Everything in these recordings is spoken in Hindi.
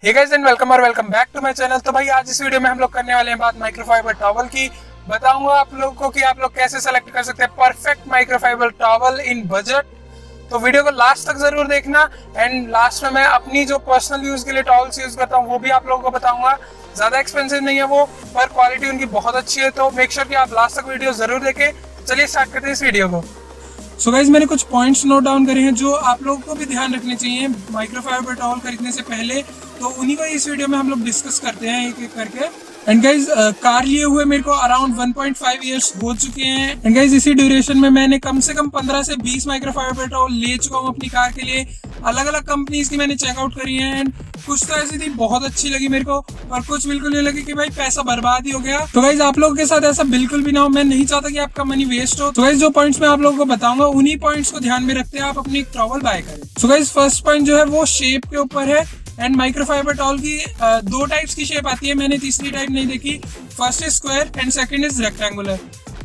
Hey guys and welcome back to my channel. तो भाई आज इस वीडियो में हम लोग करने वाले हैं बात माइक्रोफाइबर टॉवल की। बताऊंगा आप लोगों को कि आप लोग कैसे सेलेक्ट कर सकते हैं परफेक्ट माइक्रोफाइबर टॉवल इन बजट। तो वीडियो को लास्ट तक जरूर देखना एंड लास्ट में मैं अपनी जो पर्सनल यूज के लिए टॉवल्स यूज करता हूँ वो भी आप लोगों को बताऊंगा। ज्यादा एक्सपेंसिव नहीं है वो, पर क्वालिटी उनकी बहुत अच्छी है, तो मेक श्योर कि आप लास्ट तक वीडियो जरूर देखें। चलिए स्टार्ट करते हैं इस वीडियो को। सो गाइज मैंने कुछ पॉइंट्स नोट डाउन करे हैं जो आप लोगों को भी ध्यान रखने चाहिए माइक्रोफाइबर टॉवल खरीदने से पहले, तो उन्हीं को इस वीडियो में हम लोग डिस्कस करते हैं एक एक करके। एंड गाइज कार लिए हुए मेरे को अराउंड 1.5 इयर्स हो चुके हैं। एंड गाइज इसी ड्यूरेशन में मैंने कम से कम 15 से 20 माइक्रोफाइबर टॉवल ले चुका हूँ अपनी कार के लिए। अलग अलग कंपनीज की मैंने चेकआउट करी है एंड कुछ तो ऐसी थी बहुत अच्छी लगी मेरे को और कुछ बिल्कुल नहीं लगी कि भाई पैसा बर्बाद ही हो गया। तो गाइज आप लोगों के साथ ऐसा बिल्कुल भी ना हो, मैं नहीं चाहता कि आपका मनी वेस्ट हो। तो गाइज जो पॉइंट्स मैं आप लोगों को बताऊंगा उन्हीं पॉइंट्स को ध्यान में रखते हैं आप अपनी टॉवल बाय करें। सो गाइज फर्स्ट पॉइंट जो है वो शेप के ऊपर है। एंड माइक्रोफाइबर टॉवल की दो टाइप्स की शेप आती है, मैंने तीसरी टाइप नहीं देखी। First is square and second is rectangular.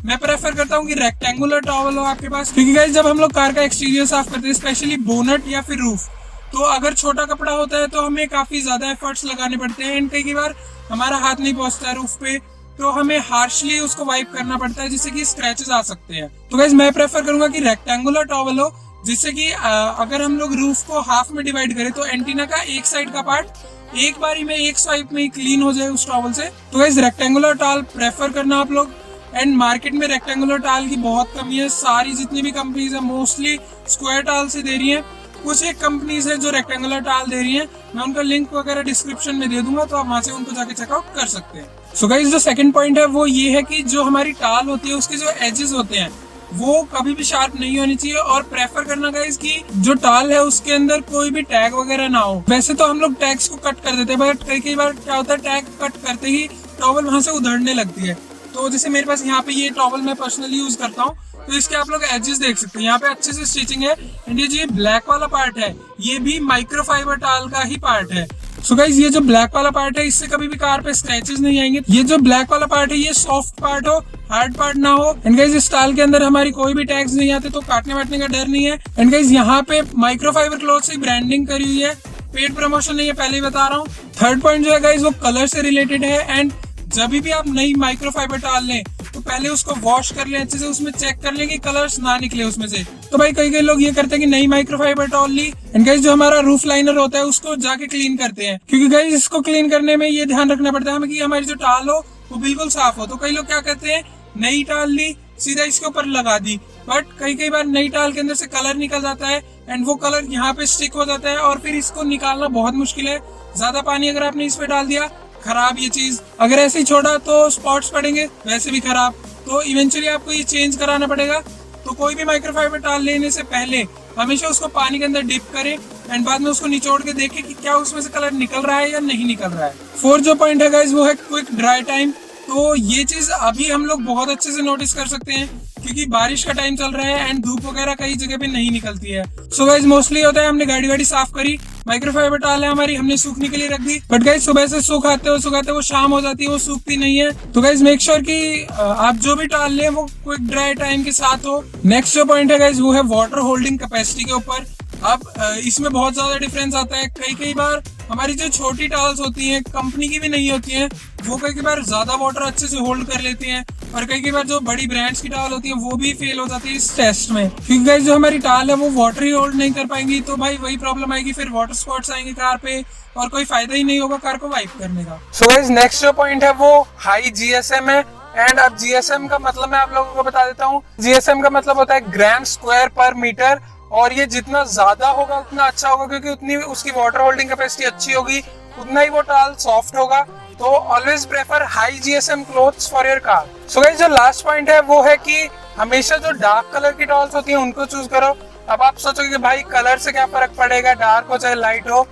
मैं प्रेफर करता हूँ कि रेक्टेंगुलर टॉवल हो आपके पास, क्योंकि गाइस जब हम लोग कार का एक्सटीरियर साफ करते हैं स्पेशली बोनट या फिर रूफ, तो अगर छोटा कपड़ा होता है तो हमें काफी ज्यादा एफर्ट्स लगाने पड़ते हैं एंड कई बार हमारा हाथ नहीं पहुंचता है रूफ पे, तो हमें हार्शली उसको वाइप करना पड़ता है जिससे कि स्क्रैचेस आ सकते हैं। तो गाइस मैं प्रेफर करूंगा कि रेक्टेंगुलर टॉवल हो, जिससे कि अगर हम लोग रूफ को हाफ में डिवाइड करें तो एंटीना का एक साइड का पार्ट एक बारी में एक स्वाइप में ही क्लीन हो जाए उस टॉवल से। तो गाइस रेक्टेंगुलर टॉवल प्रेफर करना आप लोग। एंड मार्केट में रेक्टेंगुलर टॉवल की बहुत कमी है, सारी जितनी भी कंपनीज है मोस्टली स्क्वायर टॉवल से दे रही है। कुछ एक कंपनीज है जो रेक्टेंगुलर टॉवल दे रही है, मैं उनका लिंक वगैरह डिस्क्रिप्शन में दे दूंगा, तो आप वहां से उनको जाके चेकआउट कर सकते हैं। सो गाइस जो सेकंड पॉइंट है वो ये है कि जो हमारी टॉवल होती है उसके जो एजेस होते हैं वो कभी भी शार्प नहीं होनी चाहिए और प्रेफर करना गाइस कि जो टॉवल है उसके अंदर कोई भी टैग वगैरह ना हो। वैसे तो हम लोग टैग्स को कट कर देते हैं, बट कई बार क्या होता है टैग कट करते ही टॉवल वहां से उधड़ने लगती है। तो जैसे मेरे पास यहाँ पे ये टॉवल मैं पर्सनली यूज करता हूँ, तो इसके आप लोग एजेस देख सकते हैं, यहाँ पे अच्छे से स्टिचिंग है। एंड ये जो ब्लैक वाला पार्ट है ये भी माइक्रोफाइबर टॉवल का ही पार्ट है। सो गाइस ये जो ब्लैक वाला पार्ट है इससे कभी भी कार पे स्क्रैचेस नहीं आएंगे। ये जो ब्लैक वाला पार्ट है ये सॉफ्ट पार्ट हो, हार्ड पार्ट ना हो। एंड गाइस इस टॉवल के अंदर हमारी कोई भी टैग्स नहीं आते, तो काटने वाटने का डर नहीं है। एंड गाइस यहाँ पे माइक्रोफाइबर क्लॉथ से ब्रांडिंग करी हुई है, पेड प्रमोशन नहीं है, पहले ही बता रहा हूँ। थर्ड पॉइंट जो है गाइस वो कलर से रिलेटेड है। एंड जब भी आप नई माइक्रोफाइबर टॉवल लें तो पहले उसको वॉश कर लें अच्छे से, उसमें चेक कर लें कि कलर्स ना निकले उसमें से। तो भाई कई लोग ये करते हैं कि नई माइक्रोफाइबर टॉवल ली एंड गाइस जो हमारा रूफ लाइनर होता है उसको जाके क्लीन करते हैं, क्योंकि गाइस इसको क्लीन करने में ये ध्यान रखना पड़ता है हमें कि हमारी जो टॉवल हो वो बिल्कुल साफ हो। तो कई लोग क्या करते हैं नई टॉवल ली सीधा इसके ऊपर लगा दी, बट कई बार नई टॉवल के अंदर से कलर निकल जाता है एंड वो कलर यहाँ पे स्टिक हो जाता है और फिर इसको निकालना बहुत मुश्किल है। ज्यादा पानी अगर आपने इस पे डाल दिया खराब ये चीज, अगर ऐसे ही छोड़ा तो स्पॉट्स पड़ेंगे वैसे भी खराब, तो इवेंचुअली आपको ये चेंज कराना पड़ेगा। तो कोई भी माइक्रोफाइबर टॉवल लेने से पहले हमेशा उसको पानी के अंदर डिप करें एंड बाद में उसको निचोड़ के देखें कि क्या उसमें से कलर निकल रहा है या नहीं निकल रहा है। फोर्थ जो पॉइंट है गाइस वो है क्विक ड्राई टाइम। तो ये चीज अभी हम लोग बहुत अच्छे से नोटिस कर सकते हैं क्योंकि बारिश का टाइम चल रहा है एंड धूप वगैरह कई जगह पे नहीं निकलती है। सो गाइस मोस्टली होता है हमने गाड़ी साफ करी, माइक्रोफाइबर टॉवल है हमारी, हमने सूखने के लिए रख दी, बट गाइस सुबह से सुखाते वो शाम हो जाती है, वो सूखती नहीं है। तो गाइस मेक श्योर कि आप जो भी टॉवल लें वो क्विक ड्राई टाइम के साथ हो। नेक्स्ट जो पॉइंट है गाइस वो है वाटर होल्डिंग कैपेसिटी के ऊपर। अब इसमें बहुत ज्यादा डिफरेंस आता है। कई बार हमारी जो छोटी टॉवल्स होती हैं कंपनी की भी नहीं होती हैं, वो कई बार ज्यादा वाटर अच्छे से होल्ड कर लेती हैं, और कई बार जो बड़ी ब्रांड्स की टॉवल होती है वो भी फेल हो जाती है इस टेस्ट में, क्योंकि गाइस जो हमारी टॉवल है वो वाटर ही होल्ड नहीं कर पाएंगी। तो भाई वही प्रॉब्लम आएगी, फिर वाटर स्पॉट्स आएंगे कार पे और कोई फायदा ही नहीं होगा कार को वाइप करने का। सो गाइस नेक्स्ट जो पॉइंट है वो हाई जीएसएम है। एंड अब जीएसएम का मतलब मैं आप लोगों को बता देता हूँ। जीएसएम का मतलब होता है ग्राम स्क्वायर पर मीटर, और ये जितना ज्यादा होगा उतना अच्छा होगा, क्योंकि उतनी उसकी वाटर होल्डिंग कैपेसिटी अच्छी होगी उतना ही वो टॉवल सॉफ्ट होगा। तो always prefer high GSM clothes for your car. So guys जो लास्ट पॉइंट है वो है कि हमेशा जो डार्क कलर की टॉवल्स होती हैं उनको चूज करो। अब आप सोचोगे कि भाई कलर से क्या फर्क पड़ेगा, डार्क हो चाहे लाइट हो,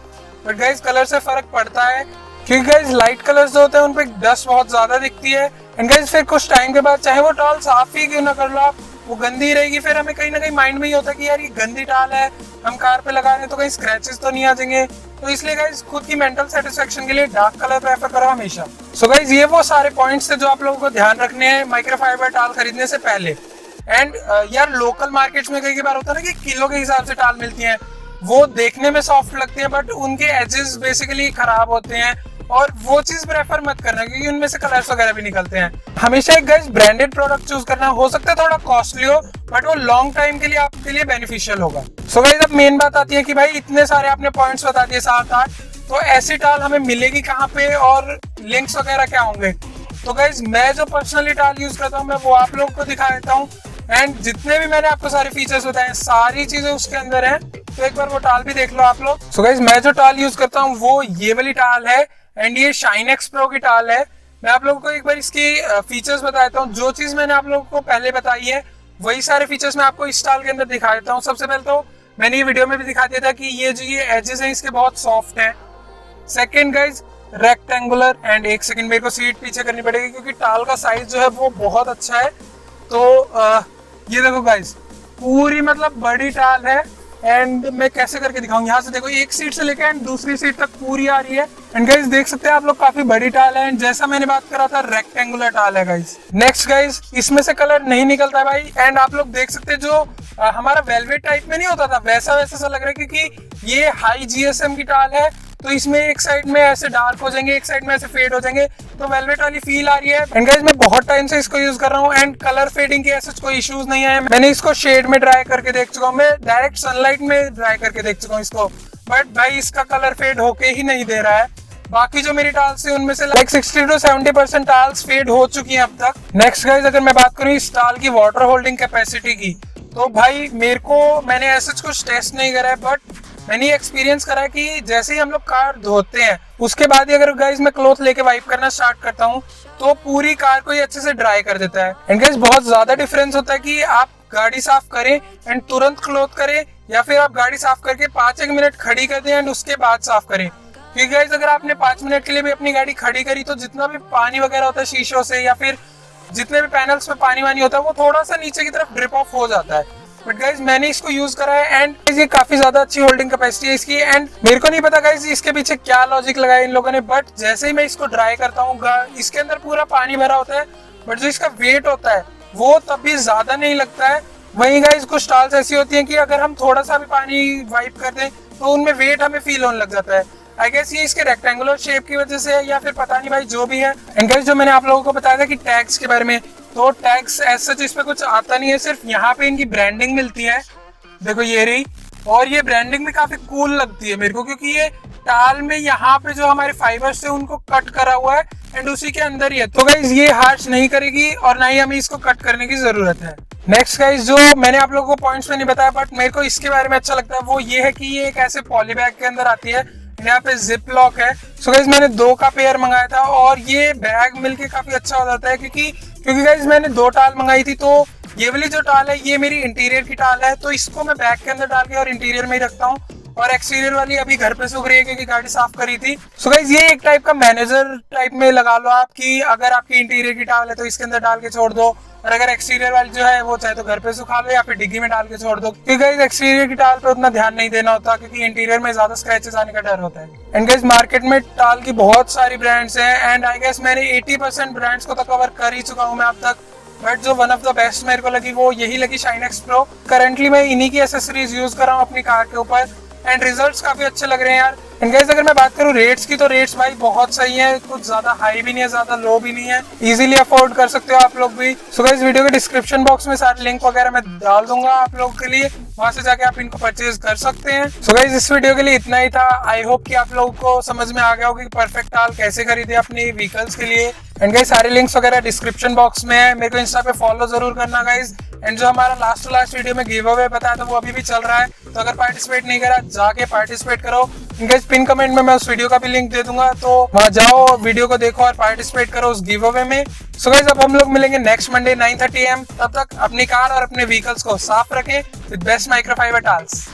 बट गाइस कलर से फर्क पड़ता है, क्योंकि गाइस लाइट कलर्स जो होते हैं उनपे डस्ट बहुत ज्यादा दिखती है एंड गाइस फिर कुछ टाइम के बाद चाहे वो टॉवल साफ ही क्यों ना कर लो आप, वो गंदी रहेगी। फिर हमें कहीं ना कहीं माइंड में ही होता है कि यार ये गंदी टॉवल है, हम कार पे लगा रहे हैं तो कहीं स्क्रैचेस तो नहीं आ जाएंगे। तो इसलिए गाइस खुद की मेंटल सेटिस्फेक्शन के लिए डार्क कलर प्रेफर करो हमेशा। सो गाइस ये वो सारे पॉइंट्स थे जो आप लोगों को ध्यान रखने हैं माइक्रोफाइबर टॉवल खरीदने से पहले। एंड यार लोकल मार्केट्स में कई बार होता है ना कि किलो के हिसाब से टॉवल मिलती है, वो देखने में सॉफ्ट लगते हैं बट उनके एजेस बेसिकली खराब होते हैं, और वो चीज प्रेफर मत करना क्योंकि उनमें से कलर्स वगैरह भी निकलते हैं। हमेशा एक गाइस ब्रांडेड प्रोडक्ट चूज करना, हो सकता है थोड़ा कॉस्टली हो बट वो लॉन्ग टाइम के लिए आपके लिए बेनिफिशियल होगा। सो गाइस अब मेन बात आती है कि भाई इतने सारे आपने पॉइंट्स बता दिए 7-8, तो ऐसी टाल हमें मिलेगी कहाँ पे और लिंक्स वगैरह क्या होंगे। तो गाइस मैं जो पर्सनली टाल यूज करता हूँ मैं वो आप लोगों को दिखा देता हूँ, एंड जितने भी मैंने आपको सारे फीचर्स बताए सारी चीजें उसके अंदर है, तो एक बार वो टाल भी देख लो आप लोग। सो गाइस मैं जो टाल यूज करता हूँ वो ये वाली टाल है, एंड ये शाइनेक्स प्रो की टाल है। मैं आप लोगों को एक बार इसकी फीचर्स बता देता हूँ। जो चीज मैंने आप लोगों को पहले बताई है वही सारे फीचर्स मैं आपको इस टाल के अंदर दिखा देता हूँ। सबसे पहले तो मैंने ये वीडियो में भी दिखा दिया था कि ये जो ये एजेस हैं इसके बहुत सॉफ्ट हैं। सेकेंड गाइज रेक्टेंगुलर, एंड एक सेकंड मेरे को सीट पीछे करनी पड़ेगी क्योंकि टाल का साइज जो है वो बहुत अच्छा है। तो ये देखो गाइज पूरी मतलब बड़ी टाल है, एंड मैं कैसे करके दिखाऊंगा, यहाँ से देखो एक सीट से लेकर एंड दूसरी सीट तक पूरी आ रही है। एंड गाइज देख सकते हैं आप लोग काफी बड़ी टाल है, एंड जैसा मैंने बात करा था रेक्टेंगुलर टाल है गाइज। नेक्स्ट गाइज इसमें से कलर नहीं निकलता है भाई, एंड आप लोग देख सकते हैं जो हमारा वेलवेट टाइप में नहीं होता था वैसा वैसा सा लग रहा है क्योंकि ये हाई जीएसएम की टाल है। तो इसमें एक साइड में ऐसे डार्क हो जाएंगे, एक साइड में ऐसे फेड हो जाएंगे, तो वेलवेट वाली फील आ रही है। एंड गाइस मैं बहुत टाइम से इसको यूज कर रहा हूँ एंड कलर फेडिंग के ऐसे कोई इश्यूज नहीं है। मैंने इसको शेड में ड्राई करके देख चुका हूँ, मैं डायरेक्ट सनलाइट में ड्राई करके देख चुका हूँ इसको, बट भाई इसका कलर फेड होके ही नहीं दे रहा है। बाकी जो मेरी टाल्स है उनमें से लाइक 60 to 70% टाल्स फेड हो चुकी हैं अब तक। नेक्स्ट गाइस अगर मैं बात करूँ इस टाल की वाटर होल्डिंग कैपेसिटी की, तो भाई मैंने ऐसा कुछ टेस्ट नहीं करा है, बट मैंने एक्सपीरियंस करा है कि जैसे ही हम लोग कार धोते हैं उसके बाद ही अगर गाइस मैं क्लॉथ लेके वाइप करना स्टार्ट करता हूँ तो पूरी कार को ही अच्छे से ड्राई कर देता है। एंड गाइस बहुत ज्यादा डिफरेंस होता है कि आप गाड़ी साफ करें एंड तुरंत क्लॉथ करें, या फिर आप गाड़ी साफ करके 5-1 मिनट खड़ी कर दें एंड उसके बाद साफ करें। क्योंकि गाइस अगर आपने 5 मिनट के लिए भी अपनी गाड़ी खड़ी करी तो जितना भी पानी वगैरह होता है शीशों से या फिर जितने भी पैनल्स पे पानी वानी होता है वो थोड़ा सा नीचे की तरफ ड्रिप ऑफ हो जाता है। बट गाइज मैंने इसको यूज करा है एंड ये काफी ज्यादा अच्छी होल्डिंग कैपेसिटी है इसकी। एंड मेरे को नहीं पता गाइज इसके पीछे क्या लॉजिक लगाया इन लोगों ने, बट जैसे ही मैं इसको ड्राई करता हूँ इसके अंदर पूरा पानी भरा होता है, बट जो इसका वेट होता है वो तब भी ज्यादा नहीं लगता है। वहीं गाइज कुछ टाल्स ऐसी होती हैं कि अगर हम थोड़ा सा भी पानी वाइप कर दें तो उनमें वेट हमें फील होने लग जाता है। आई गेस ये इसके रेक्टेंगुलर शेप की वजह से है या फिर पता नहीं भाई, जो भी है। एंड गाइस जो मैंने आप लोगों को बताया था कि टैग्स के बारे में, तो टैग्स ऐसा इस पे कुछ आता नहीं है, सिर्फ यहाँ पे इनकी ब्रांडिंग मिलती है। देखो ये रही, और ये ब्रांडिंग भी काफी कूल लगती है मेरे को क्योंकि ये टाल में यहाँ पे जो हमारे फाइबर्स है उनको कट करा हुआ है एंड उसी के अंदर ही है। तो गाइज ये हार्श नहीं करेगी और ना ही हमें इसको कट करने की जरूरत है। नेक्स्ट गाइज जो मैंने आप लोगों को पॉइंट्स में नहीं बताया बट मेरे को इसके बारे में अच्छा लगता है वो ये है कि ये एक ऐसे पॉली बैग के अंदर आती है, यहाँ पे जिप लॉक है। सो गाइज मैंने 2 का पेयर मंगाया था और ये बैग मिलके काफी अच्छा हो जाता है क्योंकि गाइज मैंने 2 टाल मंगाई थी, तो ये वाली जो टाल है ये मेरी इंटीरियर की टाल है, तो इसको मैं बैग के अंदर डाल के और इंटीरियर में ही रखता हूँ, और एक्सटीरियर वाली अभी घर पे सूख रही है क्योंकि गाड़ी साफ करी थी। सो गाइज ये एक टाइप का मैनेजर टाइप में लगा लो आप कि अगर आपकी इंटीरियर की टाल है तो इसके अंदर डाल के छोड़ दो, और अगर एक्सटीरियर वाली जो है वो चाहे तो घर पे सुखा लो या फिर डिग्गी में डाल के छोड़ दो, क्योंकि गाइज एक्सटीरियर की टाल पे उतना ध्यान नहीं देना होता क्योंकि इंटीरियर में ज्यादा स्क्रैचेस आने का डर होता है। एंड गाइज मार्केट में टाल की बहुत सारी ब्रांड्स हैं एंड आई गेस मैंने 80% ब्रांड्स को तो कवर कर ही चुका हूँ मैं अब तक, बट जो वन ऑफ द बेस्ट मेरे को लगी वो यही लगी शाइनेक्स प्रो। करंटली मैं इन्हीं की एसेसरीज यूज कर रहा हूँ अपनी कार के ऊपर एंड रिजल्ट्स काफी अच्छे लग रहे हैं यार। एंड गाइस अगर मैं बात करूँ रेट्स की, तो रेट्स भाई बहुत सही है, कुछ ज्यादा हाई भी नहीं है ज्यादा लो भी नहीं है, इजीली अफोर्ड कर सकते हो आप लोग भी। सो गाइस वीडियो के डिस्क्रिप्शन बॉक्स में सारे लिंक वगैरह मैं डाल दूंगा आप लोगों के लिए, वहां से जाके आप इनको परचेज कर सकते हैं। सो गाइस इस वीडियो के लिए इतना ही था। आई होप कि आप लोगों को समझ में आ गया होगा कि परफेक्ट टाल कैसे खरीदे अपनी व्हीकल्स के लिए। एंड गाइस सारे लिंक्स वगैरह डिस्क्रिप्शन बॉक्स में है, मेरे को इंस्टा पे फॉलो जरूर करना गाइस। एंड जो हमारा लास्ट वीडियो में गिव अवे बताया था वो अभी भी चल रहा है, तो अगर पार्टिसिपेट नहीं करा जाके पार्टिसिपेट करो। गाइस पिन कमेंट में मैं उस वीडियो का भी लिंक दे दूंगा, तो वहां जाओ वीडियो को देखो और पार्टिसिपेट करो उस गिव अवे में। सो गाइस अब हम लोग मिलेंगे नेक्स्ट मंडे 9:30 AM। तब तक अपनी कार और अपने व्हीकल्स को साफ रखें विद बेस्ट माइक्रोफाइबर टाल्स।